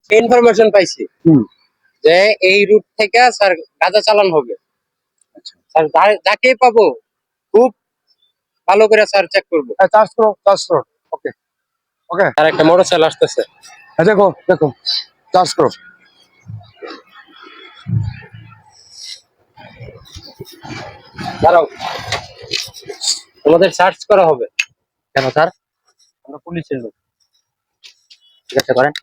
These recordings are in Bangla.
ইনফরমেশন পাইছি হুম। যে এই রুট থেকে স্যার গাঁজা চালান হবে। আচ্ছা, স্যার যাকেই পাবো খুব ভালো করে স্যার চেক করবো। চার্জ করো, চার্জ করো। ওকে, ওকে। আর একটা মোটরসাইকেল আসতেছে। দেখো, দেখো, চার্জ করো। দাঁড়াও, তোমাদের সার্চ করা হবে। কেন স্যার? আমরা পুলিশের লোক। ঠিক আছে, করেন।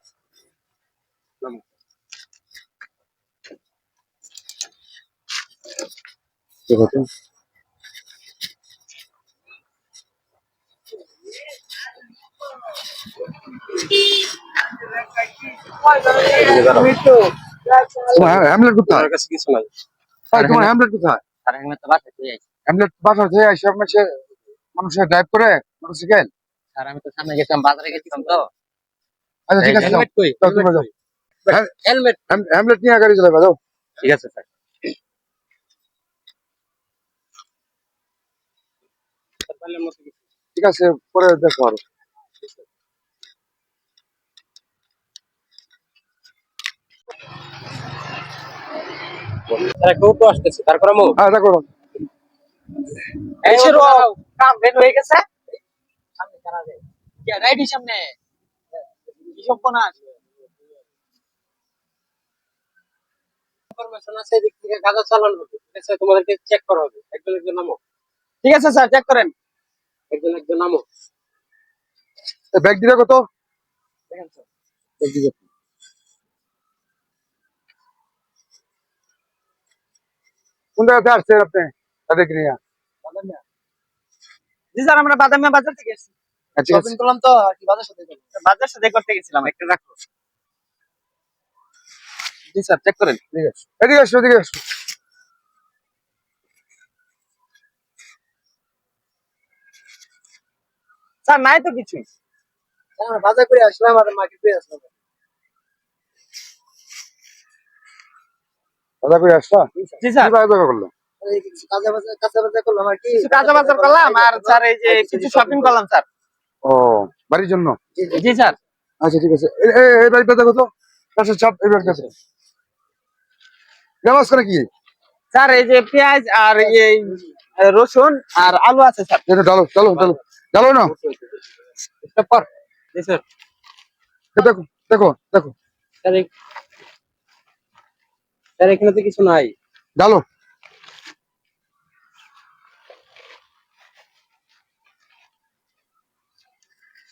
কি বলছেন? তোমার হ্যামলেট কোথায়? আমার কাছে কিছু নাই। তোমার হ্যামলেট কোথায়? স্যার হেলমেট তো বাসায় দিয়ে আইছি। হ্যামলেট বাসা থেকে এসে মানুষের ড্রাইভ করে মোটরসাইকেল। স্যার আমি তো সামনে গেছিলাম, বাজারে গেছিলাম তো। আচ্ছা, ঠিক আছে, হেলমেট কই? যাও, তোমরা যাও। হেলমেট। হ্যামলেট নিয়ে গাড়ি চালাবে, যাও। ঠিক আছে স্যার। ঠিক আছে, পরে দেখো আরো। স্যার একটা অটো আসতেছে, তারপরে মো হ্যাঁ, দেখো। এই শুরু কাম বের হয়ে গেছে। সামনে কারা যায়? কি রাইডি সামনে? কি সব কোনা আছে? ইনফরমেশন আছে এদিক থেকে গাঁজা চালান হবে। ঠিক আছে, তোমাদেরকে চেক করা হবে। একজন একজন নামো। ঠিক আছে স্যার, চেক করেন। একজন একজন নামো। ব্যাগ দিলে কত? দেখেন স্যার। ব্যাগ দিলে কোন জায়গাতে আসছেন আপনি তাদেরকে নিয়ে? জি স্যার, আমরা বাদামিয়া বাজার থেকে এসেছি। ঠিক আছে, শপিং করলাম তো আর কি, বাজার সাথে করতে গেছিলাম, একটু রাখো। জি স্যার, চেক করেন। ঠিক আছে, এদিকে আসো, এদিকে আসো। স্যার নাই তো কিছুই। আমরা বাজার করে আসলাম আর মার্কেট করে আসলাম। দাদা করে আসলা? জি স্যার। কি বাজার করলো? কিছু কাঁচা বাজার করলাম আর কি, কিছু কাঁচা বাজার করলাম আর স্যার এই যে কিছু শপিং করলাম স্যার। ও, বাড়ির জন্য? জি স্যার। আচ্ছা, ঠিক আছে। এই বাড়িটা দেখো তো, কাছের চাপ, এই বাড়িটা নামাজ করে কি? স্যার এই যে পেঁয়াজ আর এই রসুন আর আলু আছে স্যার। এটা ডালো, ডালো, ডালো, ডালো না। পর জি স্যার। দেখো, দেখো, দেখো, স্যার স্যার এখানে তো কিছু নাই। ডালো।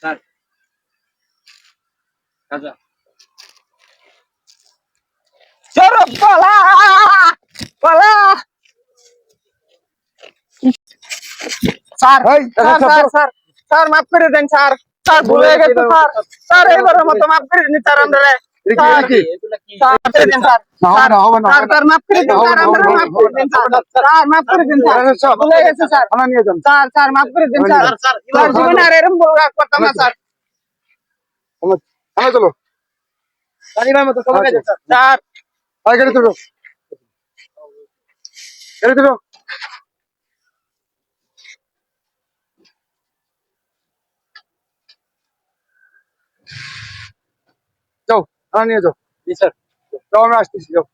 স্যার কাজা চলো পালা পালা। স্যার এই, স্যার স্যার স্যার স্যার মাফ করে দেন স্যার। স্যার ভুলে গেছে স্যার। স্যার এবারের মতো মাফ করে দিন স্যার আমরা। স্যার মাফ করে দেন স্যার। না, হবে না, হবে না, স্যার স্যার মাফ করে দেন স্যার, আমরা মাফ করে দেন স্যার। স্যার মাফ করে দেন স্যার, ভুলে গেছে স্যার। থানা নিয়ে যান। স্যার স্যার মাফ করে দেন স্যার। স্যার জীবনে আর এরকম ভুল করতাম না স্যার। থানা চলো। শনিবার মতো সবাই গেছে স্যার। স্যার এই গাড়ি তুলো, গাড়ি তুলো, যাও, থানা নিয়ে যাও। জি স্যার। যাও, আমি আসতেছি, যাও।